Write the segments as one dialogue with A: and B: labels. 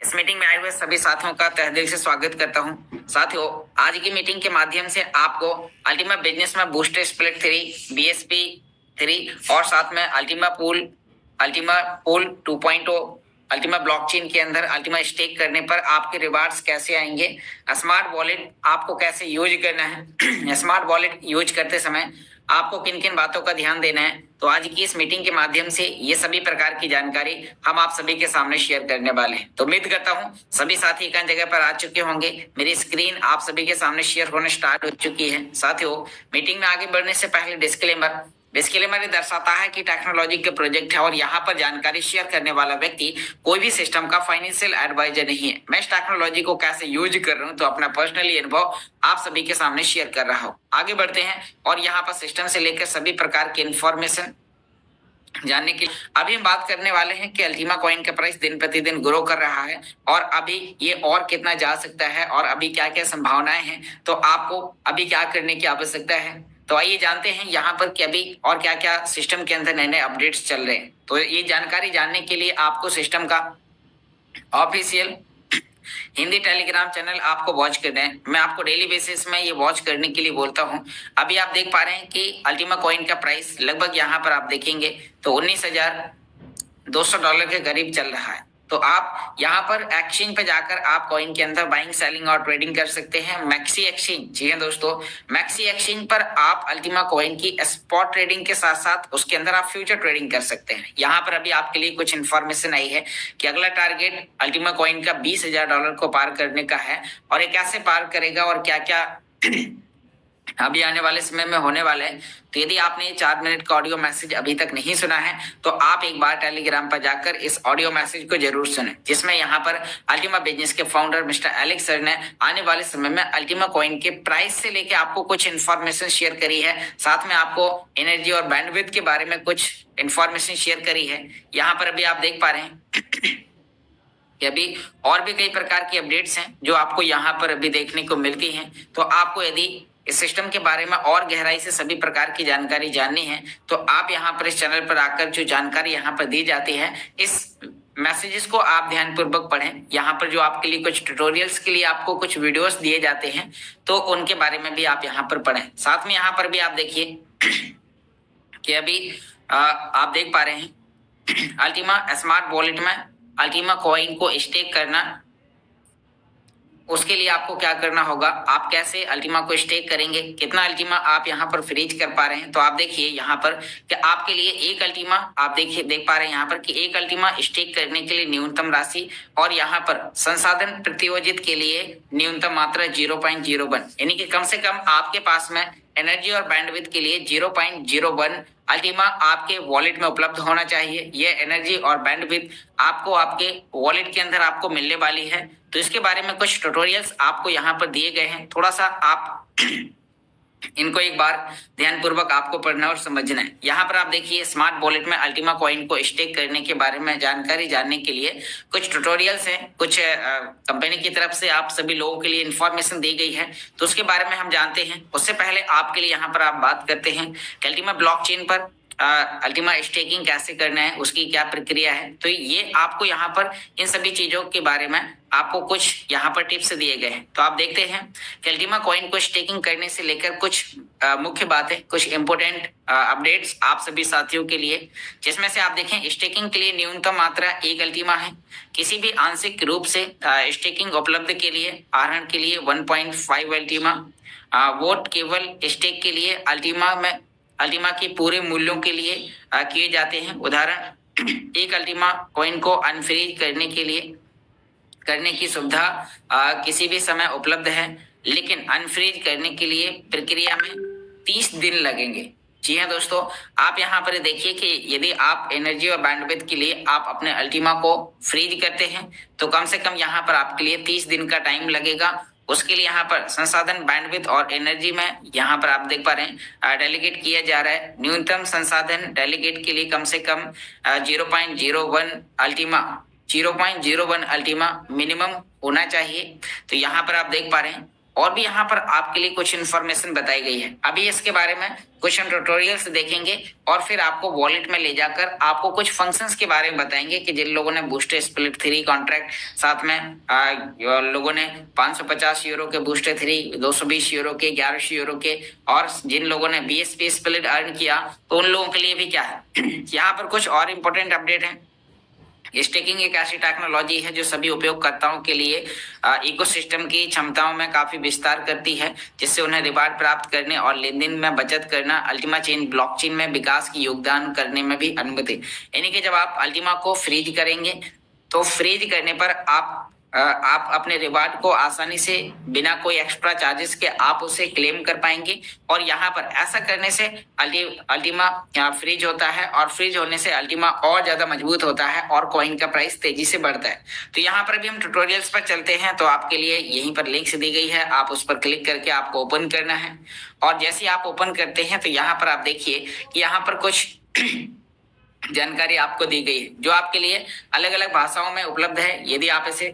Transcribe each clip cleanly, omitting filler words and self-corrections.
A: इस मीटिंग में आए हुए सभी साथियों का तहे दिल से स्वागत करता हूं। साथियों, आज की मीटिंग के माध्यम से आपको अल्टीमा बिजनेस में बूस्टर स्प्लिट 3, बीएसपी 3 और साथ में अल्टीमा पूल 2.0, अल्टीमा ब्लॉकचेन के अंदर अल्टीमा स्टेक करने पर आपके रिवार्ड्स कैसे आएंगे, स्मार्ट वॉलेट आपको कैसे यूज करना है, स्मार्ट वॉलेट यूज करते समय आपको किन किन बातों का ध्यान देना है। तो आज की इस मीटिंग के माध्यम से ये सभी प्रकार की जानकारी हम आप सभी के सामने शेयर करने वाले हैं। तो उम्मीद करता हूं सभी साथी एक जगह पर आ चुके होंगे। मेरी स्क्रीन आप सभी के सामने शेयर होने स्टार्ट हो चुकी है। साथियों, मीटिंग में आगे बढ़ने से पहले डिस्क्लेमर ये दर्शाता है कि टेक्नोलॉजी के प्रोजेक्ट है और यहाँ पर जानकारी शेयर करने वाला व्यक्ति कोई भी सिस्टम का फाइनेंशियल एडवाइजर नहीं है। मैं इस टेक्नोलॉजी को कैसे यूज कर रहा हूँ तो अपना पर्सनली अनुभव आप सभी के सामने शेयर कर रहा हूँ। आगे बढ़ते हैं और यहाँ पर सिस्टम से लेकर सभी प्रकार की इंफॉर्मेशन जानने के लिए अभी हम बात करने वाले हैं कि अल्टीमा कॉइन का प्राइस दिन प्रतिदिन ग्रो कर रहा है और अभी ये और कितना जा सकता है और अभी क्या क्या संभावनाएं हैं, तो आपको अभी क्या करने की आवश्यकता है। तो आइए जानते हैं यहाँ पर कि अभी और क्या क्या सिस्टम के अंदर नए नए अपडेट्स चल रहे हैं। तो ये जानकारी जानने के लिए आपको सिस्टम का ऑफिशियल हिंदी टेलीग्राम चैनल आपको वॉच करना है। मैं आपको डेली बेसिस में ये वॉच करने के लिए बोलता हूँ। अभी आप देख पा रहे हैं कि अल्टीमा कॉइन का प्राइस लगभग यहाँ पर आप देखेंगे तो $19,200 के करीब चल रहा है। तो आप यहाँ पर एक्सचेंज पे जाकर आप कॉइन के अंदर बाइंग सेलिंग और ट्रेडिंग कर सकते हैं। मैक्सी एक्सचेंज, जी हाँ दोस्तों, मैक्सी एक्सचेंज पर आप अल्टीमा कॉइन की स्पॉट ट्रेडिंग के साथ साथ उसके अंदर आप फ्यूचर ट्रेडिंग कर सकते हैं। यहाँ पर अभी आपके लिए कुछ इन्फॉर्मेशन आई है कि अगला टारगेट अल्टीमा कॉइन का $20,000 को पार करने का है और ये कैसे पार करेगा और क्या क्या अभी आने वाले समय में होने वाला है। तो यदि आपने ये 4 मिनट का ऑडियो मैसेज अभी तक नहीं सुना है तो आप एक बार टेलीग्राम पर जाकर इस ऑडियो मैसेज को जरूर सुनें, जिसमें यहाँ पर अल्टीमा बिजनेस के फाउंडर मिस्टर एलेक्स सर ने आने वाले समय में अल्टीमा कॉइन के प्राइस से लेके आपको कुछ इन्फॉर्मेशन शेयर करी है। साथ में आपको एनर्जी और बैंडविड्थ के बारे में कुछ इन्फॉर्मेशन शेयर करी है। यहाँ पर अभी आप देख पा रहे हैं कि अभी और भी कई प्रकार की अपडेट्स हैं जो आपको यहाँ पर अभी देखने को मिलती हैं। तो आपको यदि इस सिस्टम के बारे में और गहराई से सभी प्रकार की जानकारी जाननी है तो आप यहाँ पर इस चैनल पर आकर जो जानकारी यहाँ पर दी जाती है, इस मैसेजेस को आप ध्यानपूर्वक पढ़ें। यहाँ पर जो आपके लिए कुछ ट्यूटोरियल्स के लिए आपको कुछ वीडियोस दिए जाते हैं तो उनके बारे में भी आप यहाँ पर पढ़ें। साथ में यहाँ पर भी आप देखिए कि अभी आप देख पा रहे हैं अल्टीमा स्मार्ट वॉलेट में अल्टीमा कॉइन को स्टेक करना, उसके लिए आपको क्या करना होगा, आप कैसे अल्टीमा को स्टेक करेंगे, कितना अल्टीमा आप यहाँ पर फ्रीज कर पा रहे हैं। तो आप देखिए यहाँ पर कि आपके लिए एक अल्टीमा आप देख पा रहे हैं यहाँ पर कि एक अल्टीमा स्टेक करने के लिए न्यूनतम राशि और यहाँ पर संसाधन प्रतियोजित के लिए न्यूनतम मात्रा 0.01, यानी कि कम से कम आपके पास में एनर्जी और बैंडविड्थ के लिए 0.01 अल्टीमा आपके वॉलेट में उपलब्ध होना चाहिए। ये एनर्जी और बैंडविड्थ आपको आपके वॉलेट के अंदर आपको मिलने वाली है। तो इसके बारे में कुछ ट्यूटोरियल्स आपको यहाँ पर दिए गए हैं, थोड़ा सा आप इनको एक बार ध्यानपूर्वक आपको पढ़ना और समझना है। यहाँ पर आप देखिए स्मार्ट वॉलेट में अल्टीमा कॉइन को स्टेक करने के बारे में जानकारी जानने के लिए कुछ ट्यूटोरियल्स हैं, कुछ कंपनी की तरफ से आप सभी लोगों के लिए इंफॉर्मेशन दी गई है, तो उसके बारे में हम जानते हैं। उससे पहले आपके लिए यहाँ पर आप बात करते हैं कि अल्टीमा ब्लॉकचेन पर अल्टीमा स्टेकिंग कैसे करना है, उसकी क्या प्रक्रिया है। तो ये आपको यहाँ पर इन सभी चीजों के बारे में आपको कुछ यहाँ पर टिप्स दिए गए हैं। तो आप देखते हैं कि अल्टीमा कॉइन को स्टेकिंग करने से लेकर कुछ मुख्य बातें, कुछ इंपोर्टेंट अपडेट्स आप सभी साथियों के लिए, जिसमें से आप देखें स्टेकिंग के लिए न्यूनतम मात्रा एक अल्टीमा है। किसी भी आंशिक रूप से स्टेकिंग उपलब्ध के लिए आहरण के लिए 1.5 अल्टीमा। वोट केवल स्टेक के लिए अल्टीमा के पूरे मूल्यों के लिए किए जाते हैं। उदाहरण, एक अल्टीमा कॉइन को अनफ्रीज करने की सुविधा किसी भी समय उपलब्ध है, लेकिन अनफ्रीज करने के लिए प्रक्रिया में 30 दिन लगेंगे। जी हाँ दोस्तों, आप यहाँ पर देखिए कि यदि आप एनर्जी और बैंडविड्थ के लिए आप अपने अल्टीमा को फ्रीज करते हैं तो कम से कम यहाँ पर आपके लिए 30 दिन का टाइम लगेगा। उसके लिए यहाँ पर संसाधन बैंडविड्थ और एनर्जी में यहाँ पर आप देख पा रहे हैं डेलीगेट किया जा रहा है। न्यूनतम संसाधन डेलीगेट के लिए कम से कम 0.01 अल्टीमा मिनिमम होना चाहिए। तो यहाँ पर आप देख पा रहे हैं और भी यहाँ पर आपके लिए कुछ इन्फॉर्मेशन बताई गई है। अभी इसके बारे में क्वेश्चन ट्यूटोरियल्स देखेंगे और फिर आपको वॉलेट में ले जाकर आपको कुछ फंक्शंस के बारे में बताएंगे कि जिन लोगों ने बूस्टर स्प्लिट 3 कॉन्ट्रैक्ट, साथ में लोगों ने 550 यूरो के बूस्टर 3, 220 यूरो के, 1100 यूरो के, और जिन लोगों ने बीएसपी स्प्लिट अर्न किया तो उन लोगों के लिए भी क्या है यहाँ पर कुछ और इंपॉर्टेंट अपडेट है। स्टेकिंग एक ऐसी टेक्नोलॉजी है जो सभी उपयोगकर्ताओं के लिए इकोसिस्टम की क्षमताओं में काफी विस्तार करती है, जिससे उन्हें रिवार्ड प्राप्त करने और लेन देन में बचत करना, अल्टीमा चेन ब्लॉकचेन में विकास की योगदान करने में भी अनुमति। यानी कि जब आप अल्टीमा को फ्रीज करेंगे तो फ्रीज करने पर आप अपने रिवार्ड को आसानी से बिना कोई एक्स्ट्रा चार्जेस के आप उसे क्लेम कर पाएंगे। और यहाँ पर ऐसा करने से अल्टीमा फ्रीज होता है और फ्रीज होने से अल्टीमा और ज्यादा मजबूत होता है और कॉइन का प्राइस तेजी से बढ़ता है। तो यहाँ पर अभी हम ट्यूटोरियल्स पर चलते हैं, तो आपके लिए यहीं पर लिंक्स दी गई है, आप उस पर क्लिक करके आपको ओपन करना है। और जैसे आप ओपन करते हैं तो यहाँ पर आप देखिए कि यहाँ पर कुछ जानकारी आपको दी गई है जो आपके लिए अलग अलग भाषाओं में उपलब्ध है। यदि आप इसे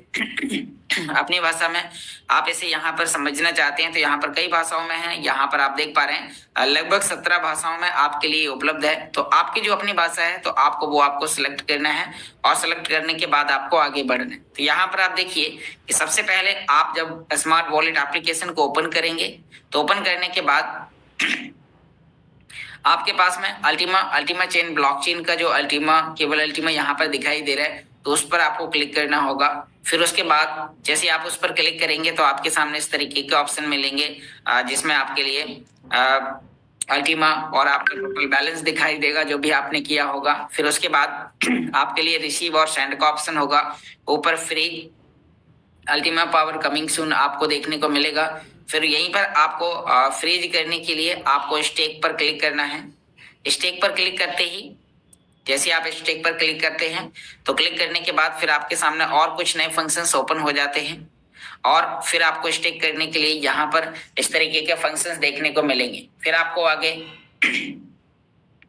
A: अपनी भाषा में आप इसे यहाँ पर समझना चाहते हैं तो यहाँ पर कई भाषाओं में है। यहाँ पर आप देख पा रहे हैं लगभग 17 भाषाओं में आपके लिए उपलब्ध है। तो आपकी जो अपनी भाषा है तो आपको सिलेक्ट करना है और सिलेक्ट करने के बाद आपको आगे बढ़ना है। तो यहाँ पर आप देखिए कि सबसे पहले आप जब स्मार्ट वॉलेट एप्लीकेशन को ओपन करेंगे तो ओपन करने के बाद आपके पास में अल्टीमा चेन ब्लॉकचेन का जो केवल अल्टीमा यहाँ पर दिखाई दे रहा है तो उस पर आपको क्लिक करना होगा। फिर उसके बाद जैसे आप उस पर क्लिक करेंगे तो आपके सामने इस तरीके के ऑप्शन मिलेंगे जिसमें आपके लिए अल्टीमा और आपका टोटल बैलेंस दिखाई देगा जो भी आपने किया होगा। फिर उसके बाद आपके लिए रिसीव और सेंड का ऑप्शन होगा। ऊपर free Ultima power coming soon आपको देखने को मिलेगा। फिर यहीं पर आपको फ्रीज करने के लिए आपको स्टेक पर क्लिक करना है। स्टेक पर क्लिक करते ही जैसे आप स्टेक पर क्लिक करते हैं तो क्लिक करने के बाद फिर आपके सामने और कुछ नए फंक्शंस ओपन हो जाते हैं और फिर आपको स्टेक करने के लिए यहाँ पर इस तरीके के फंक्शंस देखने को मिलेंगे। फिर आपको आगे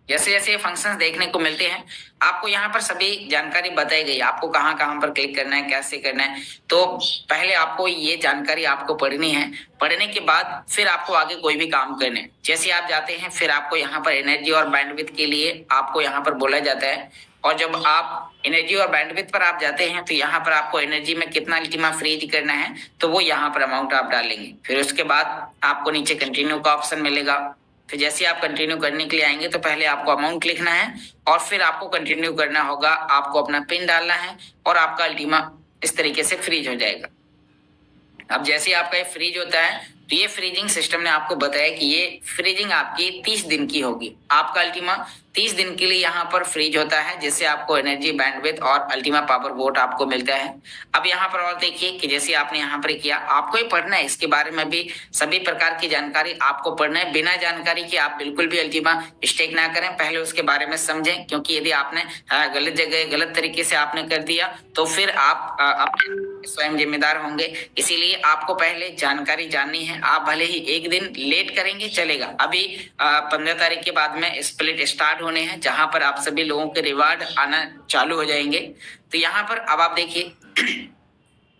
A: जैसे जैसे फंक्शंस देखने को मिलते हैं आपको यहाँ पर सभी जानकारी बताई गई, आपको कहाँ कहाँ पर क्लिक करना है, कैसे करना है। तो पहले आपको ये जानकारी आपको पढ़नी है, पढ़ने के बाद फिर आपको आगे कोई भी काम करना है। जैसे आप जाते हैं फिर आपको यहाँ पर एनर्जी और बैंडविड्थ के लिए आपको यहाँ पर बोला जाता है। और जब आप एनर्जी और बैंडविड्थ पर आप जाते हैं तो यहाँ पर आपको एनर्जी में कितना अल्टीमा फ्रीज करना है तो वो यहाँ पर अमाउंट आप डालेंगे। फिर उसके बाद आपको नीचे कंटिन्यू का ऑप्शन मिलेगा। फिर जैसे आप कंटिन्यू करने के लिए आएंगे तो पहले आपको अमाउंट लिखना है और फिर आपको कंटिन्यू करना होगा। आपको अपना पिन डालना है और आपका अल्टीमा इस तरीके से फ्रीज हो जाएगा। अब जैसे आपका ये फ्रीज होता है तो ये फ्रीजिंग सिस्टम ने आपको बताया कि ये फ्रीजिंग आपकी 30 दिन की होगी। आपका अल्टीमा 30 दिन के लिए यहाँ पर फ्रीज होता है जिससे आपको एनर्जी, बैंडविड्थ और अल्टीमा पावर वोट आपको मिलता है। अब यहाँ पर और देखिए कि जैसे आपने यहाँ पर किया आपको ही पढ़ना है, इसके बारे में भी सभी प्रकार की जानकारी आपको पढ़ना है। बिना जानकारी के आप बिल्कुल भी अल्टीमा स्टेक ना करें, पहले उसके बारे में समझें, क्योंकि यदि आपने गलत जगह गलत तरीके से आपने कर दिया तो फिर आप अपने स्वयं जिम्मेदार होंगे। इसीलिए आपको पहले जानकारी जाननी है। आप भले ही एक दिन लेट करेंगे चलेगा। अभी 15 तारीख के बाद में स्प्लिट स्टार्ट होने हैं जहां पर आप सभी लोगों के रिवार्ड आना चालू हो जाएंगे। तो यहाँ पर अब आप देखिए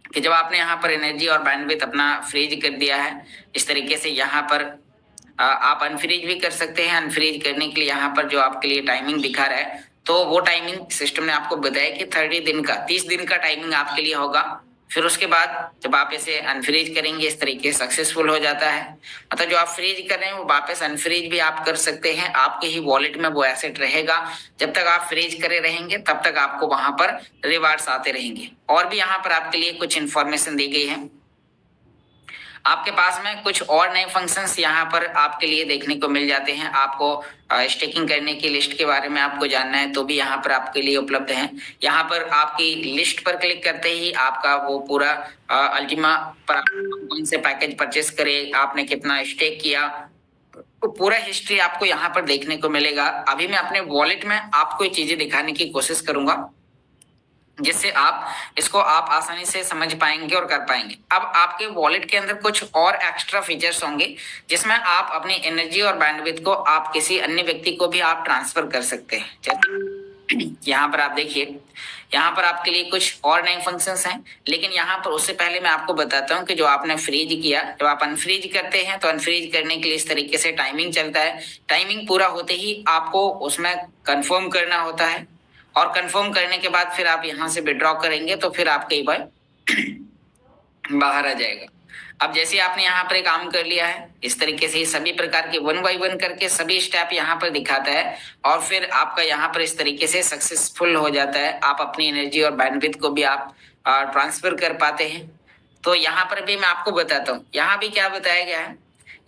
A: कि जब आपने यहाँ पर एनर्जी और बैंडविड्थ अपना फ्रीज कर दिया है इस तरीके से यहाँ पर आप अनफ्रीज भी कर सकते हैं। अनफ्रीज करने के लिए यहाँ पर जो आपके लिए टाइमिंग दिखा रहा है तो वो टाइमिंग सिस्टम ने आपको बताया कि 30 दिन का टाइमिंग आपके लिए होगा। फिर उसके बाद जब आप इसे अनफ्रीज करेंगे इस तरीके से सक्सेसफुल हो जाता है। मतलब जो आप फ्रीज कर रहे हैं वो वापस अनफ्रीज भी आप कर सकते हैं, आपके ही वॉलेट में वो एसेट रहेगा। जब तक आप फ्रीज करे रहेंगे तब तक आपको वहां पर रिवार्ड्स आते रहेंगे। और भी यहाँ पर आपके लिए कुछ इन्फॉर्मेशन दी गई है। आपके पास में कुछ और नए फंक्शंस यहाँ पर आपके लिए देखने को मिल जाते हैं। आपको स्टेकिंग करने की लिस्ट के बारे में आपको जानना है तो भी यहाँ पर आपके लिए उपलब्ध है। यहाँ पर आपकी लिस्ट पर क्लिक करते ही आपका वो पूरा अल्टीमा पर कौन से पैकेज परचेस करे, आपने कितना स्टेक किया, तो पूरा हिस्ट्री आपको यहाँ पर देखने को मिलेगा। अभी मैं अपने वॉलेट में आपको ये चीजें दिखाने की कोशिश करूंगा जिससे आप आसानी से समझ पाएंगे और कर पाएंगे। अब आपके वॉलेट के अंदर कुछ और एक्स्ट्रा फीचर्स होंगे जिसमें आप अपनी एनर्जी और बैंडविड्थ को आप किसी अन्य व्यक्ति को भी आप ट्रांसफर कर सकते हैं। यहाँ पर आप देखिए, यहाँ पर आपके लिए कुछ और नए फंक्शंस हैं, लेकिन यहाँ पर उससे पहले मैं आपको बताता हूँ कि जो आपने फ्रीज किया, जब आप अनफ्रीज करते हैं तो अनफ्रीज करने के लिए इस तरीके से टाइमिंग चलता है। टाइमिंग पूरा होते ही आपको उसमें कंफर्म करना होता है, और कंफर्म करने के बाद फिर आप यहाँ से विड्रॉ करेंगे तो फिर आपके एक बार बाहर आ जाएगा। अब जैसे आपने यहाँ पर एक काम कर लिया है, इस तरीके से सभी प्रकार के 1 बाय 1 करके सभी स्टेप यहाँ पर दिखाता है, और फिर आपका यहाँ पर इस तरीके से सक्सेसफुल हो जाता है। आप अपनी एनर्जी और बैंडविड्थ को भी आप ट्रांसफर कर पाते हैं। तो यहाँ पर भी मैं आपको बताता हूँ, यहाँ भी क्या बताया गया है।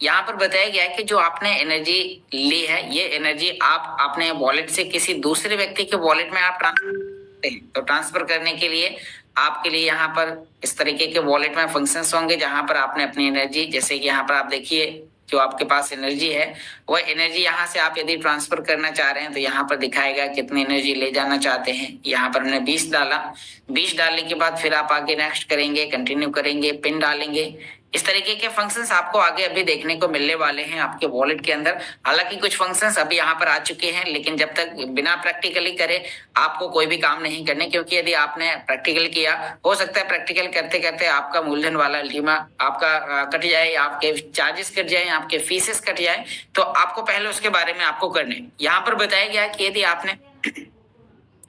A: यहाँ पर बताया गया है कि जो आपने एनर्जी ली है, ये एनर्जी आप अपने वॉलेट से किसी दूसरे व्यक्ति के वॉलेट में आप ट्रांसफर करते हैं। तो ट्रांसफर करने के लिए आपके लिए यहाँ पर इस तरीके के वॉलेट में फंक्शंस होंगे, जहां पर आपने अपनी एनर्जी, जैसे कि यहाँ पर आप देखिए जो आपके पास एनर्जी है, वह एनर्जी यहाँ से आप यदि ट्रांसफर करना चाह रहे हैं तो यहाँ पर दिखाएगा कितनी एनर्जी ले जाना चाहते हैं। यहाँ पर हमने 20 डाला। 20 डालने के बाद फिर आप आगे नेक्स्ट करेंगे, कंटिन्यू करेंगे, पिन डालेंगे। इस तरीके के फंक्शंस आपको आगे अभी देखने को मिलने वाले हैं आपके वॉलेट के अंदर। हालांकि कुछ फंक्शंस अभी यहाँ पर आ चुके हैं, लेकिन जब तक बिना प्रैक्टिकली करे आपको कोई भी काम नहीं करने, क्योंकि यदि आपने प्रैक्टिकल किया, हो सकता है प्रैक्टिकल करते करते आपका मूलधन वाला अल्टीमा आपका कट जाए, आपके चार्जेस कट जाए, आपके फीसेस कट जाए। तो आपको पहले उसके बारे में आपको करने, यहाँ पर बताया गया कि यदि आपने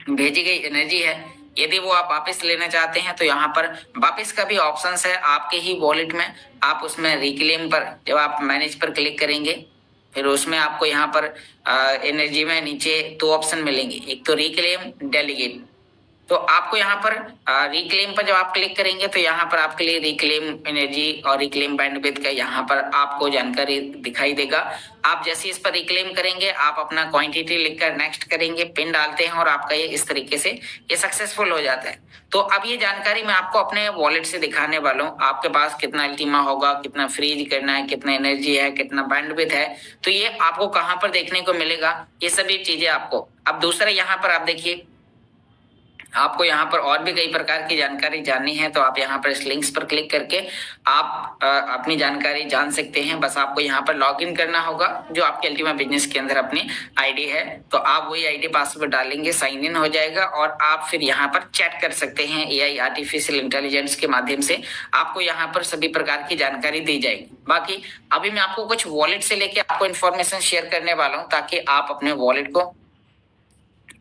A: भेजी गई एनर्जी है, यदि वो आप वापस लेना चाहते हैं तो यहाँ पर वापस का भी ऑप्शन है आपके ही वॉलेट में। आप उसमें रिक्लेम पर, जब आप मैनेज पर क्लिक करेंगे, फिर उसमें आपको यहाँ पर एनर्जी में नीचे 2 ऑप्शन मिलेंगे, एक तो रिक्लेम, डेलीगेट। तो आपको यहाँ पर रिक्लेम पर जब आप क्लिक करेंगे तो यहाँ पर आपके लिए रिक्लेम एनर्जी और रिक्लेम बैंडविड्थ का यहाँ पर आपको जानकारी दिखाई देगा। आप जैसे इस पर रिक्लेम करेंगे, आप अपना क्वांटिटी लिखकर नेक्स्ट करेंगे, पिन डालते हैं और आपका ये इस तरीके से ये सक्सेसफुल हो जाता है। तो अब ये जानकारी मैं आपको अपने वॉलेट से दिखाने वाला हूँ। आपके पास कितना अल्टीमा होगा, कितना फ्रीज करना है, कितना एनर्जी है, कितना बैंडविड्थ है, तो ये आपको कहाँ पर देखने को मिलेगा, ये सभी चीजें आपको। अब दूसरा यहाँ पर आप देखिए, आपको यहाँ पर और भी कई प्रकार की जानकारी जाननी है तो आप यहाँ पर इस लिंक्स पर क्लिक करके आप अपनी जानकारी जान सकते हैं। बस आपको यहाँ पर लॉग इन करना होगा, जो आपके अल्टीमा बिजनेस के अंदर अपनी आईडी है, तो आप वही आईडी पासवर्ड डालेंगे, साइन इन हो जाएगा, और आप फिर यहाँ पर चैट कर सकते हैं। एआई आर्टिफिशियल इंटेलिजेंस के माध्यम से आपको यहाँ पर सभी प्रकार की जानकारी दी जाएगी। बाकी अभी मैं आपको कुछ वॉलेट से लेके आपको इन्फॉर्मेशन शेयर करने वाला हूँ, ताकि आप अपने वॉलेट को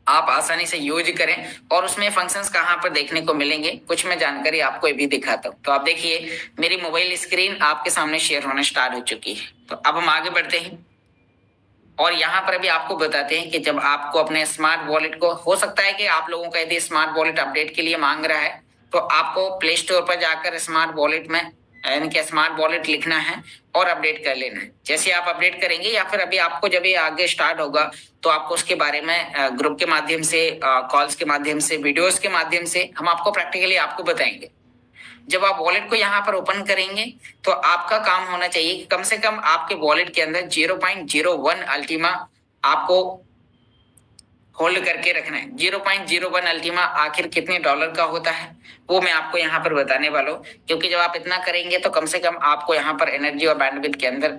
A: आप आसानी से यूज करें, और उसमें फंक्शंस कहाँ पर देखने को मिलेंगे, कुछ मैं जानकारी आपको ये भी दिखाता हूँ। तो आप देखिए मेरी मोबाइल स्क्रीन आपके सामने शेयर होना स्टार्ट हो चुकी है। तो अब हम आगे बढ़ते हैं, और यहाँ पर अभी आपको बताते हैं कि जब आपको अपने स्मार्ट वॉलेट को, हो सकता है कि आप लोगों का यदि स्मार्ट वॉलेट अपडेट के लिए मांग रहा है, तो आपको प्ले स्टोर पर जाकर स्मार्ट वॉलेट में यानी कि स्मार्ट वॉलेट लिखना है और अपडेट कर लेना है। जैसे आप अपडेट करेंगे, या फिर अभी आपको जब ये आगे स्टार्ट होगा तो आपको उसके बारे में ग्रुप के माध्यम से, कॉल्स के माध्यम से, वीडियोस के माध्यम से हम आपको प्रैक्टिकली आपको बताएंगे। जब आप वॉलेट को यहाँ पर ओपन करेंगे तो आपका काम होना चाहिए कि कम से कम आपके वॉलेट के अंदर 0.01 अल्टीमा आपको होल्ड करके रखना है। 0.01 अल्टीमा आखिर कितने डॉलर का होता है वो मैं आपको यहाँ पर बताने वाला हूँ, क्योंकि जब आप इतना करेंगे तो कम से कम आपको यहाँ पर एनर्जी और बैंडविड्थ के अंदर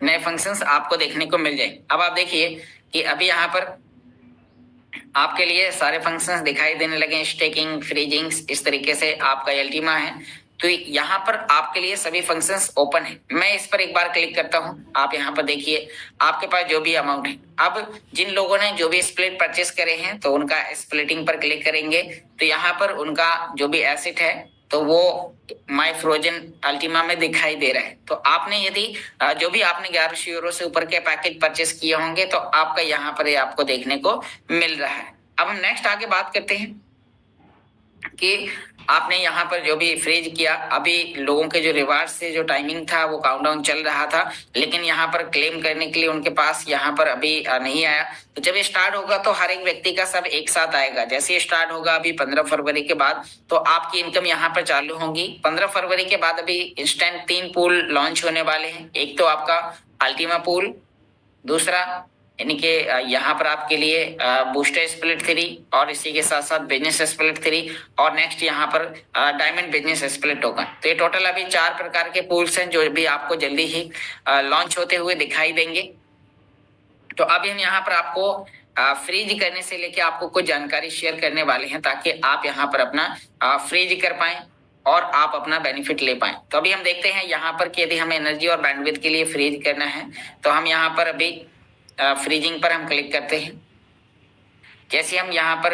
A: नए फंक्शंस आपको देखने को मिल जाएंगे। अब आप देखिए कि अभी यहाँ पर आपके लिए सारे फंक्शंस दिखाई देने लगे, स्टेकिंग, फ्रीजिंग, इस तरीके से आपका अल्टीमा है। तो यहाँ पर आपके लिए सभी फंक्शंस ओपन है। मैं इस पर एक बार क्लिक करता हूँ, आप यहाँ पर देखिए आपके पास जो भी अमाउंट है। अब जिन लोगों ने जो भी स्प्लिट परचेस करे हैं तो उनका स्प्लिटिंग पर क्लिक करेंगे, तो यहाँ पर उनका जो भी एसेट है तो वो माई फ्रोजन अल्टीमा में दिखाई दे रहा है। तो आपने यदि जो भी आपने 1100 यूरो से ऊपर के पैकेज परचेस किए होंगे तो आपका यहाँ पर आपको देखने को मिल रहा है। अब हम नेक्स्ट आगे बात करते हैं कि आपने यहाँ पर जो भी फ्रीज किया, अभी लोगों के जो रिवार्ड से जो टाइमिंग था वो काउंटडाउन चल रहा था, लेकिन यहाँ पर क्लेम करने के लिए उनके पास यहाँ पर अभी नहीं आया। तो जब ये स्टार्ट होगा तो हर एक व्यक्ति का सब एक साथ आएगा। जैसे ये स्टार्ट होगा अभी 15 फरवरी के बाद, तो आपकी इनकम यहाँ पर चालू होगी। 15 फरवरी के बाद अभी इंस्टेंट 3 पूल लॉन्च होने वाले हैं। एक तो आपका अल्टीमा पूल, दूसरा यानी कि यहाँ पर आपके लिए बूस्टर स्प्लिट 3, और इसी के साथ साथ बिजनेस स्प्लिट 3, और नेक्स्ट यहाँ पर डायमंड बिजनेस स्प्लिट टोकन। तो ये टोटल अभी 4 प्रकार के पूल्स हैं जो भी आपको जल्दी ही लॉन्च होते हुए दिखाई देंगे। तो अभी हम यहाँ पर आपको फ्रीज करने से लेके आपको कुछ जानकारी शेयर करने वाले हैं, ताकि आप यहाँ पर अपना फ्रीज कर पाएं और आप अपना बेनिफिट ले पाएं। तो अभी हम देखते हैं यहाँ पर कि यदि हमें एनर्जी और बैंडविड्थ के लिए फ्रीज करना है, तो हम यहाँ पर अभी फ्रीजिंग पर हम क्लिक करते हैं। जैसे हम यहाँ पर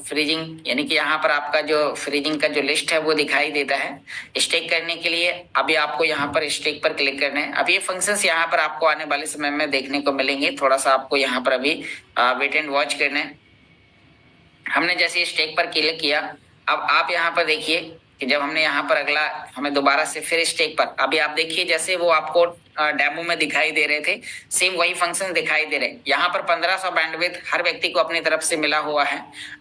A: फ्रीजिंग यानी कि यहाँ पर आपका जो फ्रीजिंग का जो लिस्ट है वो दिखाई देता है। स्टेक करने के लिए अभी आपको यहाँ पर स्टेक पर क्लिक करना है। अब ये फंक्शंस यहाँ पर आपको आने वाले समय में देखने को मिलेंगे। थोड़ा सा आपको यहाँ पर अभी वेट एंड वॉच करना है। हमने जैसे स्टेक पर क्लिक किया, अब आप यहाँ पर देखिए कि जब हमने यहाँ पर अगला हमें दोबारा से फिर स्टेक पर, अभी आप देखिए जैसे वो आपको डेमो में दिखाई दे रहे थे, सेम वही फंक्शन दिखाई दे रहे हैं। यहाँ पर 1500 बैंडविड्थ हर व्यक्ति को अपनी तरफ से मिला हुआ है।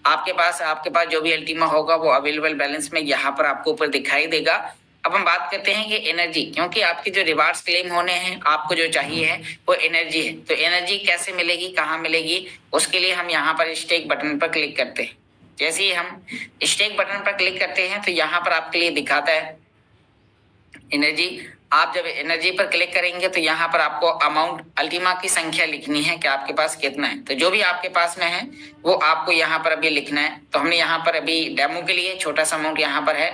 A: आपके पास जो भी अल्टीमा होगा वो अवेलेबल बैलेंस में यहाँ पर आपको ऊपर दिखाई देगा। अब हम बात करते हैं कि एनर्जी, क्योंकि आपकी जो रिवार्ड्स क्लेम होने हैं, आपको जो चाहिए है वो एनर्जी है। तो एनर्जी कैसे मिलेगी, कहाँ मिलेगी, उसके लिए हम यहाँ पर स्टेक बटन पर क्लिक करते हैं। जैसे ही हम स्टेक बटन पर क्लिक करते हैं तो यहाँ पर आपके लिए दिखाता है एनर्जी। आप जब एनर्जी पर क्लिक करेंगे तो यहाँ पर आपको अमाउंट, अल्टीमा की संख्या लिखनी है कि आपके पास कितना है। तो जो भी आपके पास में है वो आपको यहाँ पर अभी लिखना है। तो हमने यहाँ पर अभी डेमो के लिए छोटा सा अमाउंट यहाँ पर है,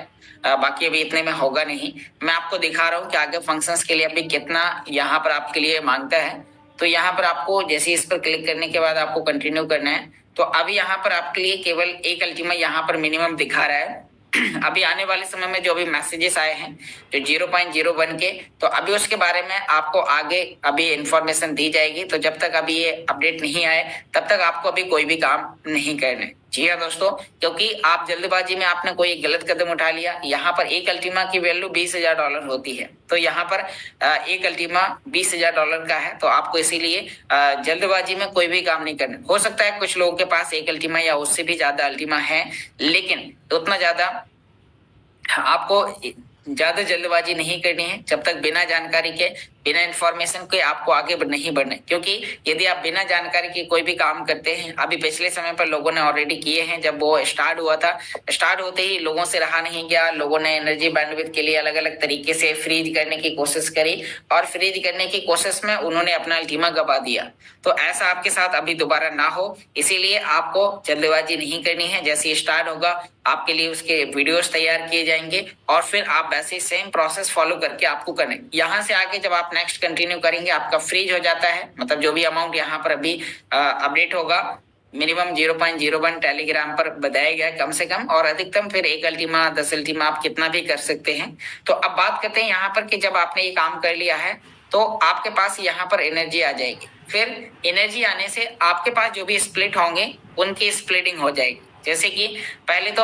A: बाकी अभी इतने में होगा नहीं। मैं आपको दिखा रहा हूँ कि आगे फंक्शंस के लिए अभी कितना यहाँ पर आपके लिए मांगता है। तो यहाँ पर आपको जैसे इस पर क्लिक करने के बाद आपको कंटिन्यू करना है। तो अभी यहाँ पर आपके लिए केवल एक अल्टीमा यहाँ पर मिनिमम दिखा रहा है। अभी आने वाले समय में जो भी मैसेजेस आए हैं जो 0.01 के, तो अभी उसके बारे में आपको आगे अभी इंफॉर्मेशन दी जाएगी। तो जब तक अभी ये अपडेट नहीं आए तब तक आपको अभी कोई भी काम नहीं करना है। जी हाँ दोस्तों, क्योंकि आप जल्दबाजी में आपने कोई गलत कदम उठा लिया। यहाँ पर एक अल्टीमा की वैल्यू $20,000 होती है। तो यहाँ पर एक अल्टीमा $20,000 का है। तो आपको इसीलिए जल्दबाजी में कोई भी काम नहीं करना। हो सकता है कुछ लोगों के पास एक अल्टीमा या उससे भी ज्यादा अल्टीमा है, लेकिन उतना ज्यादा आपको ज्यादा जल्दबाजी नहीं करनी है। जब तक बिना जानकारी के, बिना इंफॉर्मेशन के आपको आगे नहीं बढ़ना है। क्योंकि यदि आप बिना जानकारी के कोई भी काम करते हैं, अभी पिछले समय पर लोगों ने ऑलरेडी किए हैं। जब वो स्टार्ट हुआ था, स्टार्ट होते ही लोगों से रहा नहीं गया। लोगों ने एनर्जी बैंडविड्थ के लिए अलग अलग तरीके से फ्रीज करने की कोशिश करी और फ्रीज करने की कोशिश में उन्होंने अपना अल्टीमा गवा दिया। तो ऐसा आपके साथ अभी दोबारा ना हो, इसीलिए आपको जल्दबाजी नहीं करनी है। जैसे स्टार्ट होगा आपके लिए उसके वीडियोस तैयार किए जाएंगे और फिर आप वैसे सेम प्रोसेस फॉलो करके आपको करना है। यहाँ से आगे जब आप नेक्स्ट कंटिन्यू करेंगे, आपका फ्रीज हो जाता है, मतलब जो भी अमाउंट यहाँ पर अभी अपडेट होगा मिनिमम 0.01 टेलीग्राम पर बताया गया कम से कम, और अधिकतम फिर एक अल्टीमा 10 अल्टीमा आप कितना भी कर सकते हैं। तो अब बात करते हैं यहाँ पर कि जब आपने ये काम कर लिया है तो आपके पास यहाँ पर एनर्जी आ जाएगी। फिर एनर्जी आने से आपके पास जो भी स्प्लिट होंगे उनकी स्प्लिटिंग हो जाएगी। जैसे कि पहले तो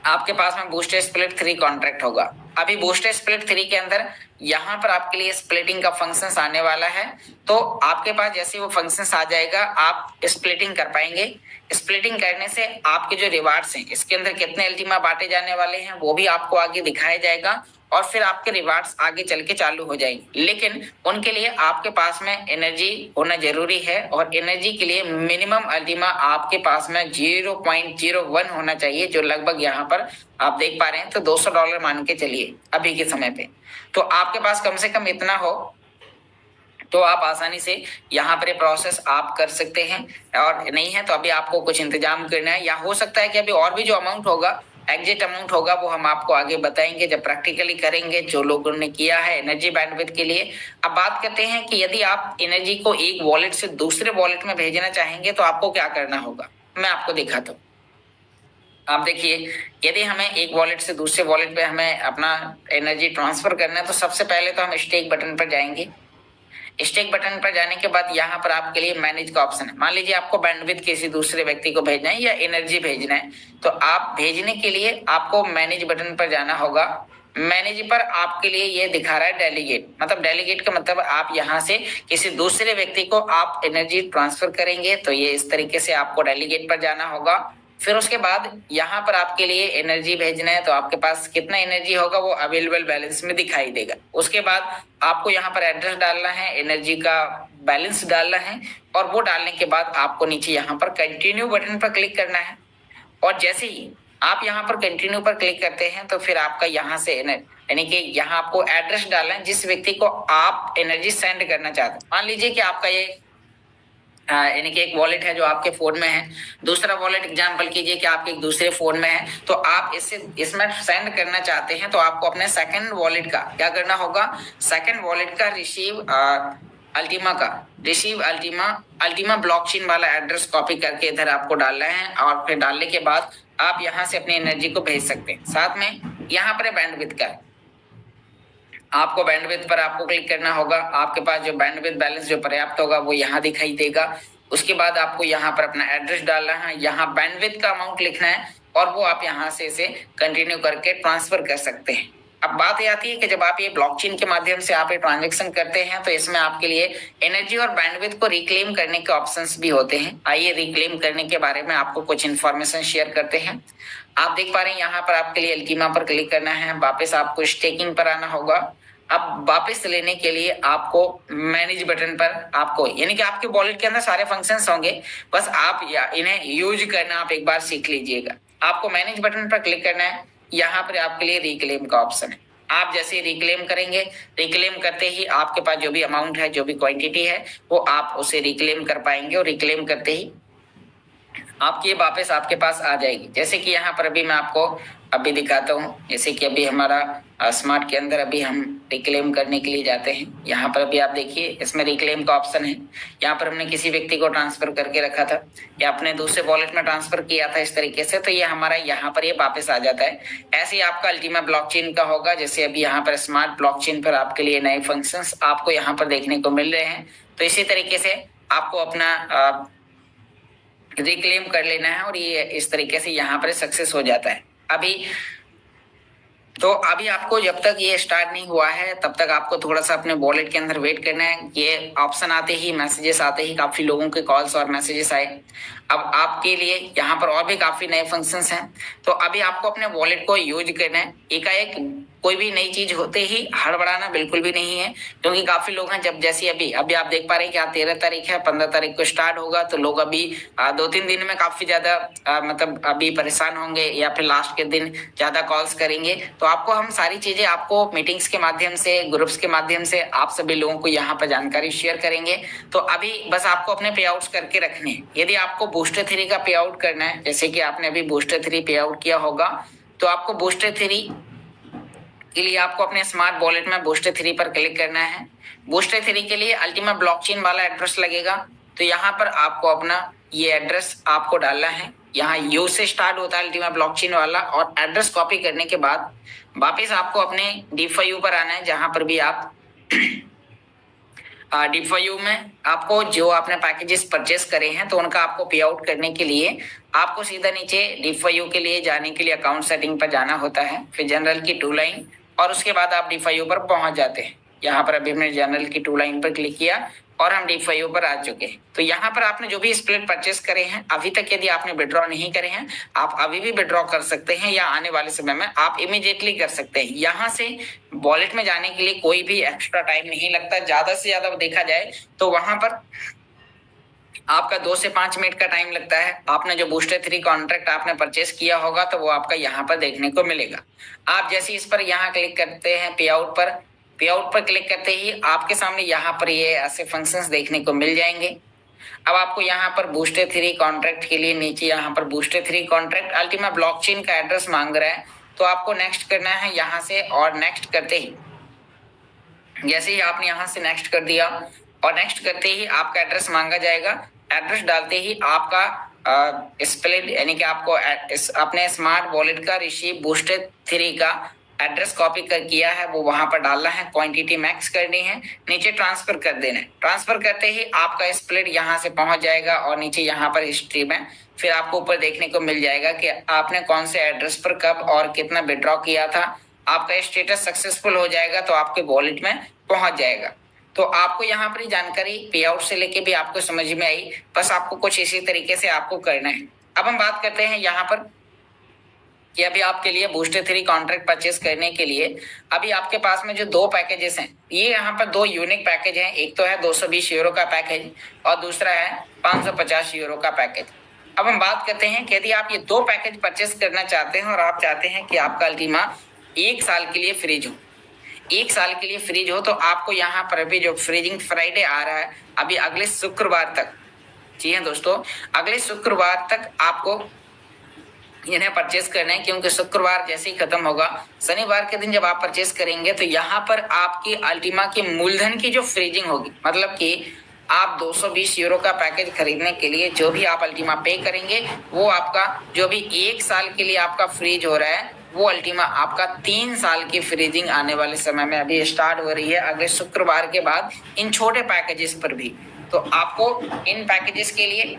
A: आपके पास में बूस्टर स्प्लिट 3 कॉन्ट्रैक्ट होगा। अभी बूस्टर स्प्लिट 3 के अंदर यहाँ पर आपके लिए स्प्लिटिंग का फंक्शंस आने वाला है। तो आपके पास जैसे वो फंक्शंस आ जाएगा आप स्प्लिटिंग कर पाएंगे। स्प्लिटिंग करने से आपके जो रिवार्ड्स हैं, इसके अंदर कितने अल्टीमा बांटे जाने वाले हैं वो भी आपको आगे दिखाया जाएगा और फिर आपके रिवार्ड्स आगे चल के चालू हो जाएंगे। लेकिन उनके लिए आपके पास में एनर्जी होना जरूरी है और एनर्जी के लिए मिनिमम अल्टीमा आपके पास में 0.01 होना चाहिए, जो लगभग यहाँ पर आप देख पा रहे हैं। तो $200 मान के चलिए अभी के समय पे। तो आपके पास कम से कम इतना हो तो आप आसानी से यहाँ पर प्रोसेस आप कर सकते हैं, और नहीं है तो अभी आपको कुछ इंतजाम करना है। या हो सकता है कि अभी और भी जो अमाउंट होगा, एग्जिट अमाउंट होगा, वो हम आपको आगे बताएंगे जब प्रैक्टिकली करेंगे जो लोगों ने किया है एनर्जी बैंडविड्थ के लिए। अब बात करते हैं कि यदि आप एनर्जी को एक वॉलेट से दूसरे वॉलेट में भेजना चाहेंगे तो आपको क्या करना होगा, मैं आपको दिखाता हूँ। आप देखिए, यदि हमें एक वॉलेट से दूसरे वॉलेट पे हमें अपना एनर्जी ट्रांसफर करना है तो सबसे पहले तो हम स्टेक बटन पर जाएंगे। स्टेक बटन पर जाने के बाद यहाँ पर आपके लिए मैनेज का ऑप्शन है। मान लीजिए आपको बैंडविड्थ किसी दूसरे व्यक्ति को भेजना है या एनर्जी भेजना है, तो आप भेजने के लिए आपको मैनेज बटन पर जाना होगा। मैनेज पर आपके लिए ये दिखा रहा है डेलीगेट, मतलब डेलीगेट का मतलब आप यहाँ से किसी दूसरे व्यक्ति को आप एनर्जी ट्रांसफर करेंगे। तो ये इस तरीके से आपको डेलीगेट पर जाना होगा। फिर उसके बाद यहाँ पर आपके लिए एनर्जी भेजना है, तो आपके पास कितना एनर्जी होगा वो अवेलेबल बैलेंस में दिखाई देगा। उसके बाद आपको यहाँ पर एड्रेस डालना है, एनर्जी का बैलेंस डालना है, और वो डालने के बाद आपको नीचे यहाँ पर कंटिन्यू बटन पर क्लिक करना है। और जैसे ही आप यहाँ पर कंटिन्यू पर क्लिक करते हैं तो फिर आपका यहाँ से यानी कि यहाँ आपको एड्रेस डालना है जिस व्यक्ति को आप एनर्जी सेंड करना चाहते हैं। मान लीजिए कि आपका ये यानी कि एक वॉलेट है जो आपके फोन में है, दूसरा वॉलेट एग्जांपल कीजिए कि आपके एक दूसरे फोन में है, तो आप इसमें सेंड करना चाहते हैं, तो आपको अपने सेकंड वॉलेट का क्या करना होगा, सेकंड वॉलेट का रिसीव अल्टीमा ब्लॉकचेन वाला एड्रेस कॉपी करके इधर आपको डालना है, और फिर डालने के बाद आप यहाँ से अपनी एनर्जी को भेज सकते हैं। साथ में यहाँ पर बैंडविड्थ का, आपको बैंडविड्थ पर आपको क्लिक करना होगा, आपके पास जो बैंडविड्थ बैलेंस जो पर्याप्त होगा वो यहाँ दिखाई देगा। उसके बाद आपको यहाँ पर अपना एड्रेस डालना है, यहाँ बैंडविड्थ का अमाउंट लिखना है, और वो आप यहाँ से इसे कंटिन्यू करके ट्रांसफर कर सकते हैं। अब बात ये आती है कि जब आप ये ब्लॉकचेन के माध्यम से आप ये ट्रांजेक्शन करते हैं, तो इसमें आपके लिए एनर्जी और बैंडविड्थ को रिक्लेम करने के ऑप्शंस भी होते हैं। आइए रिक्लेम करने के बारे में आपको कुछ इन्फॉर्मेशन शेयर करते हैं। आप देख पा रहे हैं यहाँ पर आपके लिए अल्टीमा पर क्लिक करना है, वापस आपको स्टेकिंग पर आना होगा। अब वापस लेने के लिए आपको मैनेज बटन पर आपको, यानी कि आपके वॉलेट के अंदर सारे फंक्शंस होंगे, बस आप इन्हें यूज करना आप एक बार सीख लीजिएगा। आपको मैनेज बटन पर क्लिक करना है, यहाँ पर आपके लिए रिक्लेम का ऑप्शन है। आप जैसे रिक्लेम करेंगे, रिक्लेम करते ही आपके पास जो भी अमाउंट है, जो भी क्वांटिटी है, वो आप उसे रिक्लेम कर पाएंगे, और रिक्लेम करते ही आपकी ये वापस आपके पास आ जाएगी। जैसे कि यहाँ पर अभी मैं आपको अभी दिखाता हूँ, जैसे कि अभी हमारा स्मार्ट के अंदर अभी हम रिक्लेम करने के लिए जाते हैं। यहाँ पर अभी आप देखिए इसमें रिक्लेम का ऑप्शन है। यहाँ पर हमने किसी व्यक्ति को ट्रांसफर करके रखा था या अपने दूसरे वॉलेट में ट्रांसफर किया था इस तरीके से, तो ये हमारा यहाँ पर ये वापस आ जाता है। ऐसे ही आपका अल्टीमा ब्लॉकचेन का होगा। जैसे अभी यहाँ पर स्मार्ट ब्लॉकचेन पर आपके लिए नए फंक्शंस आपको यहाँ पर देखने को मिल रहे हैं, तो इसी तरीके से आपको अपना रिक्लेम कर लेना है, और ये इस तरीके से यहाँ पर सक्सेस हो जाता है। अभी आपको जब तक ये स्टार्ट नहीं हुआ है तब तक आपको थोड़ा सा अपने वॉलेट के अंदर वेट करना है। ये ऑप्शन आते ही, मैसेजेस आते ही काफी लोगों के कॉल्स और मैसेजेस आए। अब आपके लिए यहाँ पर और भी काफी नए फंक्शंस हैं, तो अभी आपको अपने वॉलेट को यूज करना है। एकाएक कोई भी नई चीज होते ही हड़बड़ाना बिल्कुल भी नहीं है, क्योंकि काफी लोग हैं, जब जैसे अभी आप देख पा रहे हैं कि आज 13 तारीख है, 15 तारीख को स्टार्ट होगा, तो लोग अभी 2-3 दिन में काफी ज्यादा मतलब अभी परेशान होंगे, या फिर लास्ट के दिन ज्यादा कॉल्स करेंगे। तो आपको हम सारी चीजें आपको मीटिंग्स के माध्यम से, ग्रुप्स के माध्यम से आप सभी लोगों को यहाँ पर जानकारी शेयर करेंगे। तो अभी बस आपको अपने पे आउट्स करके रखने हैं। यदि आपको बूस्टर 3 का पे आउट करना है, जैसे कि आपने अभी बूस्टर 3 पे आउट किया होगा, तो आपको बूस्टर 3 के लिए आपको अपने स्मार्ट वॉलेट में बूस्टर 3 पर क्लिक करना है। बूस्टर 3 के लिए अल्टीमा ब्लॉकचेन वाला एड्रेस लगेगा, तो यहाँ पर आपको अपना ये एड्रेस आपको डालना है। यहाँ यू से स्टार्ट होता है अल्टीमा ब्लॉकचेन वाला, और एड्रेस कॉपी करने के बाद वापस आपको अपने D5U पर आना है, जहां पर भी आप D5U में आपको जो आपने पैकेजेस परचेस करे हैं, तो उनका आपको पे आउट करने के लिए आपको सीधा नीचे D5U के लिए जाने के लिए अकाउंट सेटिंग पर जाना होता है, फिर जनरल की 2 लाइन, और उसके बाद आप D5U पर पहुंच जाते हैं। यहाँ पर अभी हमने जनरल की 2 लाइन पर क्लिक किया और हम D5U पर आ चुके हैं। तो यहाँ पर आपने जो भी स्प्लिट परचेस करे हैं, अभी तक यदि आपने विड्रॉ नहीं करे हैं, आप अभी भी विड्रॉ कर सकते हैं, या आने वाले समय में आप इमीडिएटली कर सकते हैं। यहाँ से वॉलेट में जाने के लिए कोई भी एक्स्ट्रा टाइम नहीं लगता। ज्यादा से ज्यादा देखा जाए तो वहां पर आपका 2 से 5 मिनट का टाइम लगता है। आपने जो बूस्टर 3 कॉन्ट्रैक्ट आपने परचेस किया होगा, तो वो आपका यहाँ पर देखने को मिलेगा। आप जैसे इस पर यहाँ क्लिक करते हैं पे आउट पर क्लिक करते ही आपके सामने यहाँ पर ये ऐसे फंक्शंस देखने को मिल जाएंगे। अब आपको यहाँ पर बूस्टर 3 कॉन्ट्रैक्ट के लिए नीचे यहाँ पर बूस्टर 3 कॉन्ट्रैक्ट अल्टीमा ब्लॉकचेन का एड्रेस मांग रहा है, तो आपको नेक्स्ट करना है यहाँ से, और नेक्स्ट करते ही जैसे ही आपने यहाँ से नेक्स्ट कर दिया, और नेक्स्ट करते ही आपका एड्रेस मांगा जाएगा। एड्रेस डालते ही आपका स्प्लिट, यानी कि आपको अपने स्मार्ट वॉलेट का रिसीव बूस्टर 3 का एड्रेस कॉपी कर किया है, वो वहां पर डालना है, क्वांटिटी मैक्स करनी है, नीचे ट्रांसफर कर देना है। ट्रांसफर करते ही आपका स्प्लिट यहाँ से पहुंच जाएगा, और नीचे यहाँ पर हिस्ट्री में फिर आपको ऊपर देखने को मिल जाएगा कि आपने कौन से एड्रेस पर कब और कितना विड्रॉ किया था। आपका स्टेटस सक्सेसफुल हो जाएगा, तो आपके वॉलेट में पहुंच जाएगा। तो आपको यहाँ पर जानकारी पे आउट से लेके भी आपको समझ में आई, बस आपको कुछ इसी तरीके से आपको करना है। अब हम बात करते हैं यहाँ पर कि अभी आपके लिए बूस्टर 3 कॉन्ट्रैक्ट परचेस करने के लिए अभी आपके पास में जो 2 पैकेजेस हैं, ये यहाँ पर 2 यूनिक पैकेज हैं। एक तो है 220 यूरो का पैकेज, और दूसरा है 550 यूरो का पैकेज। अब हम बात करते हैं कि यदि आप ये 2 पैकेज परचेस करना चाहते हैं, और आप चाहते हैं कि आपका अल्टीमा 1 साल के लिए फ्रीज हो, 1 साल के लिए फ्रीज हो, तो आपको यहाँ पर अभी जो फ्रीजिंग फ्राइडे आ रहा है, अभी अगले शुक्रवार तक जी हाँ दोस्तों, अगले शुक्रवार तक आपको इन्हें परचेस करना है, क्योंकि शुक्रवार जैसे ही खत्म होगा, शनिवार के दिन जब आप परचेस करेंगे तो यहाँ पर आपकी अल्टीमा की मूलधन की जो फ्रीजिंग होगी, मतलब कि आप 220 यूरो का पैकेज खरीदने के लिए जो भी आप अल्टीमा पे करेंगे, वो आपका जो भी 1 साल के लिए आपका फ्रीज हो रहा है, वो अल्टीमा आपका 3 साल की फ्रीजिंग आने वाले समय में अभी स्टार्ट हो रही है, अगले शुक्रवार के बाद इन छोटे पैकेजेस पर भी। तो आपको इन पैकेजेस के लिए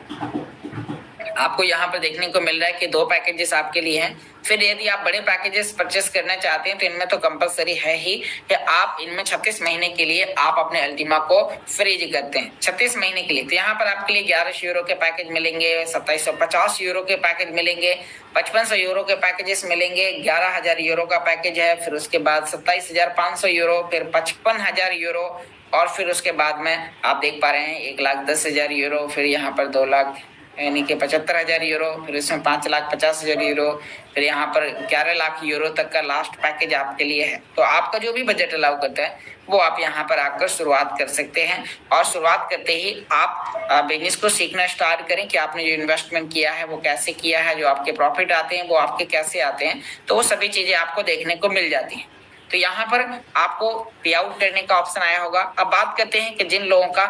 A: आपको यहाँ पर देखने को मिल रहा है कि 2 पैकेजेस आपके लिए हैं। फिर यदि आप बड़े पैकेजेस परचेस करना चाहते हैं तो इनमें तो कंपलसरी है ही कि आप इनमें 36 महीने के लिए आप अपने अल्टीमा को फ्रीज करते हैं 36 महीने के लिए। तो यहाँ पर आपके लिए 1100 यूरो के पैकेज मिलेंगे, 2750 यूरो के पैकेज मिलेंगे, 5500 यूरो के पैकेजेस मिलेंगे, 11,000 यूरो का पैकेज है, फिर उसके बाद 27,500 यूरो, फिर 55,000 यूरो, और फिर उसके बाद में आप देख पा रहे हैं 1,10,000 यूरो, फिर यहाँ पर 2 लाख यानी कि 75,000 यूरो, फिर इसमें 5,50,000 यूरो, फिर यहाँ पर 11 लाख यूरो तक का लास्ट पैकेज आपके लिए है। तो आपका जो भी बजट अलाउ करता है वो आप यहाँ पर आकर शुरुआत कर सकते हैं, और शुरुआत करते ही आप बिजनेस को सीखना स्टार्ट करें कि आपने जो इन्वेस्टमेंट किया है वो कैसे किया है, जो आपके प्रॉफिट आते हैं वो आपके कैसे आते हैं, तो वो सभी चीजें आपको देखने को मिल जाती हैं। तो यहाँ पर आपको पे आउट करने का ऑप्शन आया होगा। अब बात करते हैं कि जिन लोगों का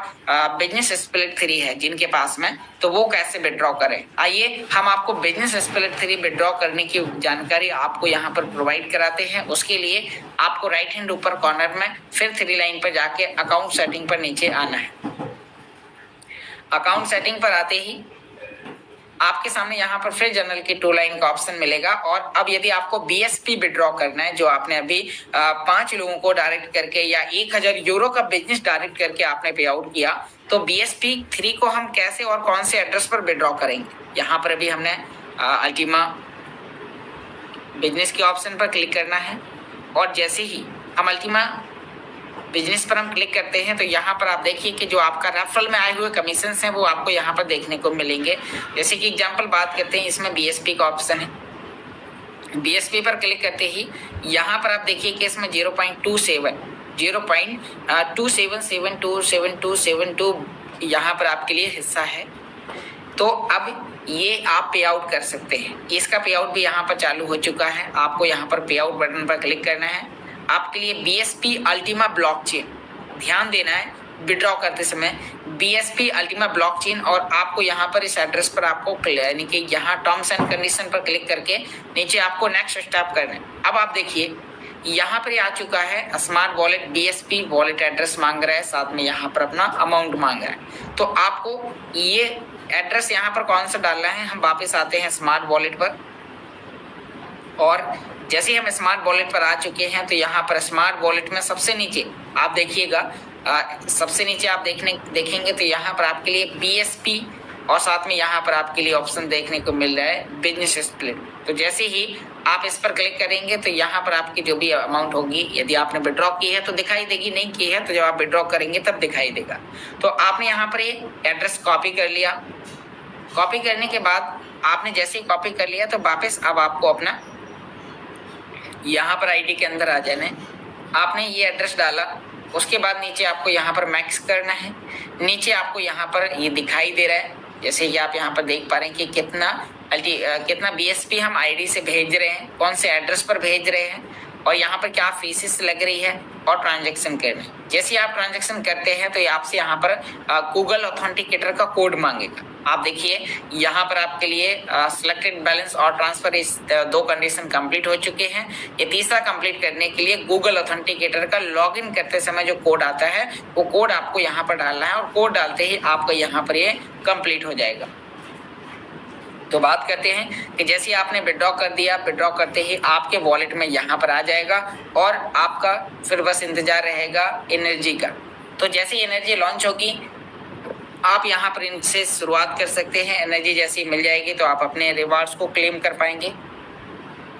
A: बिजनेस स्प्लिट 3 है जिनके पास में, तो वो कैसे विड्रॉ करें। आइए हम आपको बिजनेस स्प्लिट 3 विड्रॉ करने की जानकारी आपको यहाँ पर प्रोवाइड कराते हैं। उसके लिए आपको राइट हैंड ऊपर कॉर्नर में फिर 3 लाइन पर जाके अकाउंट सेटिंग पर नीचे आना है। अकाउंट सेटिंग पर आते ही आपके सामने यहाँ पर फिर जनरल की 2 लाइन का ऑप्शन मिलेगा। और अब यदि आपको बीएसपी विड्रॉ करना है, जो आपने अभी 5 लोगों को डायरेक्ट करके या 1,000 यूरो का बिजनेस डायरेक्ट करके आपने पे आउट किया, तो बीएसपी 3 को हम कैसे और कौन से एड्रेस पर विड्रॉ करेंगे। यहाँ पर अभी हमने अल्टीमा बिजनेस के ऑप्शन पर क्लिक करना है, और जैसे ही हम अल्टीमा बिजनेस पर हम क्लिक करते हैं तो यहाँ पर आप देखिए कि जो आपका रेफरल में आए हुए कमीशन हैं वो आपको यहाँ पर देखने को मिलेंगे। जैसे कि एग्जांपल बात करते हैं, इसमें बीएसपी का ऑप्शन है, बीएसपी पर क्लिक करते ही यहाँ पर आप देखिए कि इसमें 0.27727272 यहाँ पर आपके लिए हिस्सा है। तो अब ये आप पे आउट कर सकते हैं, इसका पे आउट भी यहाँ पर चालू हो चुका है। आपको यहाँ पर पे आउट बटन पर क्लिक करना है। आपके लिए बीएसपी अल्टीमा ब्लॉकचेन ध्यान देना है विड्रॉ करते समय, बीएसपी अल्टीमा ब्लॉकचेन, और आपको यहाँ पर इस एड्रेस पर आपको यानी कि यहाँ टर्म्स एंड कंडीशन पर क्लिक करके नीचे आपको नेक्स्ट स्टेप करना है। अब आप देखिए यहाँ पर आ चुका है smart wallet, BSP wallet address मांग रहा है, साथ में यहाँ पर अपना अमाउंट मांग रहा है। तो आपको ये एड्रेस यहाँ पर कौन सा डालना है, हम वापस आते हैं स्मार्ट वॉलेट पर, और जैसे ही हम स्मार्ट वॉलेट पर आ चुके हैं तो यहाँ पर स्मार्ट वॉलेट में सबसे नीचे आप देखिएगा, सबसे नीचे आप देखेंगे तो यहाँ पर आपके लिए बीएसपी और साथ में यहाँ पर आपके लिए ऑप्शन देखने को मिल रहा है बिजनेस स्प्लिट। तो जैसे ही आप इस पर क्लिक करेंगे तो यहाँ पर आपकी जो भी अमाउंट होगी, यदि आपने विड्रॉ की है तो दिखाई देगी, नहीं की है तो जब आप विड्रॉ करेंगे तब दिखाई देगा। तो आपने यहाँ पर ये एड्रेस कॉपी कर लिया। कॉपी करने के बाद आपने जैसे ही कॉपी कर लिया तो वापस अब आपको अपना यहाँ पर आईडी के अंदर आ जाना है। आपने ये एड्रेस डाला, उसके बाद नीचे आपको यहाँ पर मैक्स करना है। नीचे आपको यहाँ पर ये दिखाई दे रहा है, जैसे कि आप यहाँ पर देख पा रहे हैं कि कितना बीएसपी हम आईडी से भेज रहे हैं, कौन से एड्रेस पर भेज रहे हैं, और यहाँ पर क्या फीसेस लग रही है, और ट्रांजैक्शन करना है। जैसे आप ट्रांजैक्शन करते हैं तो ये आपसे यहाँ पर गूगल ऑथेंटिकेटर का कोड मांगेगा। आप देखिए यहाँ पर आपके लिए सिलेक्टेड बैलेंस और ट्रांसफर इस 2 कंडीशन कंप्लीट हो चुके हैं। ये तीसरा कंप्लीट करने के लिए गूगल ऑथेंटिकेटर का लॉगिन करते समय जो कोड आता है वो कोड आपको यहाँ पर डालना है, और कोड डालते ही आपका यहाँ पर ये कंप्लीट हो जाएगा। तो बात करते हैं कि जैसे आपने विड्रॉ कर दिया, विड्रॉ करते ही आपके वॉलेट में यहाँ पर आ जाएगा, और आपका फिर बस इंतजार रहेगा एनर्जी का। तो जैसे ही एनर्जी लॉन्च होगी आप यहाँ पर इनसे शुरुआत कर सकते हैं। एनर्जी जैसी मिल जाएगी तो आप अपने रिवार्ड्स को क्लेम कर पाएंगे।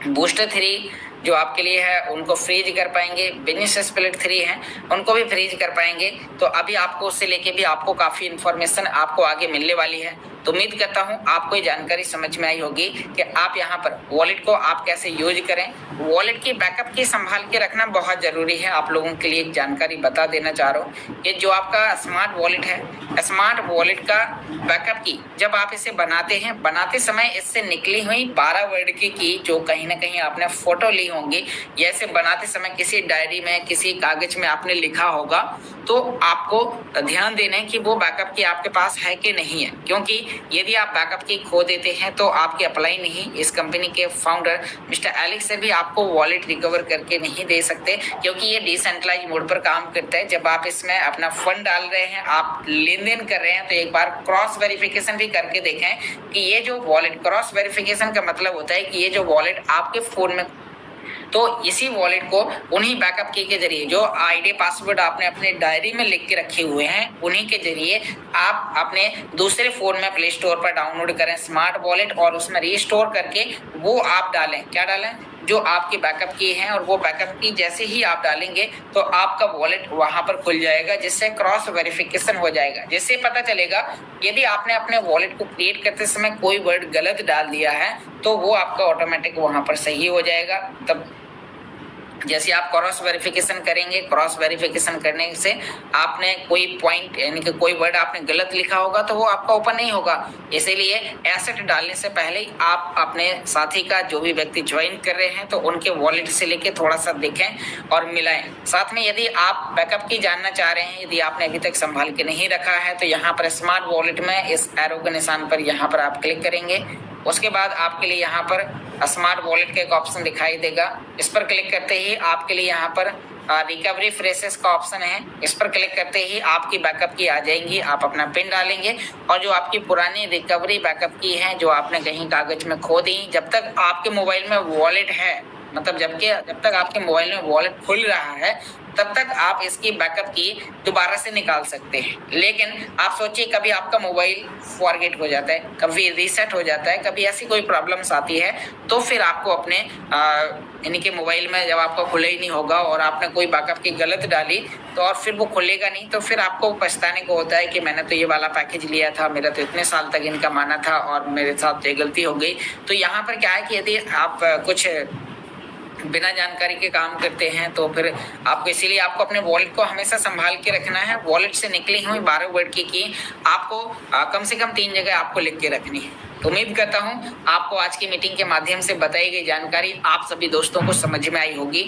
A: बूस्टर 3 जो आपके लिए है उनको फ्रीज कर पाएंगे। बिजनेस स्प्लिट 3 है उनको भी फ्रीज कर पाएंगे। तो अभी आपको उससे लेके भी आपको काफी इंफॉर्मेशन आपको आगे मिलने वाली है। तो उम्मीद करता हूं आपको ये जानकारी समझ में आई होगी कि आप यहाँ पर वॉलेट को आप कैसे यूज करें। वॉलेट की बैकअप की संभाल के रखना बहुत जरूरी है। आप लोगों के लिए एक जानकारी बता देना चाह रहा हूँ कि जो आपका स्मार्ट वॉलेट है, स्मार्ट वॉलेट का बैकअप की जब आप इसे बनाते हैं, बनाते समय इससे निकली हुई 12 वर्ड की जो कहीं ना कहीं आपने फोटो ली होंगी या इसे बनाते समय किसी डायरी में किसी कागज में आपने लिखा होगा, तो आपको ध्यान देना है कि वो बैकअप की आपके पास है कि नहीं है। क्योंकि यदि आप बैकअप की खो देते हैं तो आपके अप्लाई नहीं, इस कंपनी के फाउंडर मिस्टर एलेक्स से भी आपको वॉलेट रिकवर करके नहीं दे सकते, क्योंकि ये डिसेंट्रलाइज मोड पर काम करता है। जब आप इसमें अपना फंड डाल रहे हैं, आप लेन देन कर रहे हैं, तो एक बार क्रॉस वेरिफिकेशन भी करके देखें कि ये जो वॉलेट, क्रॉस वेरिफिकेशन का मतलब होता है कि ये जो वॉलेट आपके फोन में, तो इसी वॉलेट को उन्हीं बैकअप की के जरिए जो आईडी पासवर्ड आपने अपने डायरी में लिख के रखे हुए हैं, उन्हीं के जरिए आप अपने दूसरे फोन में प्ले स्टोर पर डाउनलोड करें स्मार्ट वॉलेट और उसमें रीस्टोर करके वो आप डालें। क्या डालें? जो आपकी बैकअप की है, और वो बैकअप की जैसे ही आप डालेंगे तो आपका वॉलेट वहां पर खुल जाएगा, जिससे क्रॉस वेरिफिकेशन हो जाएगा, जिससे पता चलेगा यदि आपने अपने वॉलेट को क्रिएट करते समय कोई वर्ड गलत डाल दिया है तो वो आपका ऑटोमेटिक वहां पर सही हो जाएगा। तब जैसे आप क्रॉस वेरिफिकेशन करेंगे, क्रॉस वेरिफिकेशन करने से आपने कोई पॉइंट यानी कि कोई वर्ड आपने गलत लिखा होगा तो वो आपका ओपन नहीं होगा। इसीलिए एसेट डालने से पहले ही आप अपने साथी का जो भी व्यक्ति ज्वाइन कर रहे हैं तो उनके वॉलेट से लेके थोड़ा सा देखें और मिलाएं। साथ में यदि आप बैकअप की जानना चाह रहे हैं, यदि आपने अभी तक संभाल के नहीं रखा है, तो यहाँ पर स्मार्ट वॉलेट में इस एरो के निशान पर यहाँ पर आप क्लिक करेंगे। उसके बाद आपके लिए यहाँ पर स्मार्ट वॉलेट का एक ऑप्शन दिखाई देगा। इस पर क्लिक करते ही आपके लिए यहाँ पर रिकवरी फ्रेसेस का ऑप्शन है। इस पर क्लिक करते ही आपकी बैकअप की आ जाएंगी। आप अपना पिन डालेंगे और जो आपकी पुरानी रिकवरी बैकअप की है जो आपने कहीं कागज में खो दी, जब तक आपके मोबाइल में वॉलेट है, मतलब जब तक आपके मोबाइल में वॉलेट खुल रहा है तब तक आप इसकी बैकअप की दोबारा से निकाल सकते हैं। लेकिन आप सोचिए कभी आपका मोबाइल फॉरगेट हो जाता है, कभी रीसेट हो जाता है, कभी ऐसी कोई प्रॉब्लम्स आती है, तो फिर आपको अपने यानी कि मोबाइल में जब आपका खुला ही नहीं होगा और आपने कोई बैकअप की गलत डाली तो और फिर वो खुलेगा नहीं, तो फिर आपको पछताने को होता है कि मैंने तो ये वाला पैकेज लिया था, मेरा तो इतने साल तक इनका माना था और मेरे साथ ये गलती हो गई। तो यहाँ पर क्या है कि यदि आप कुछ बिना जानकारी के काम करते हैं तो फिर आपको, इसीलिए आपको अपने वॉलेट को हमेशा संभाल के रखना है। वॉलेट से निकली हुई 12 वर्ड की आपको कम से कम 3 जगह आपको लिख के रखनी है। तो उम्मीद करता हूं आपको आज की मीटिंग के माध्यम से बताई गई जानकारी आप सभी दोस्तों को समझ में आई होगी।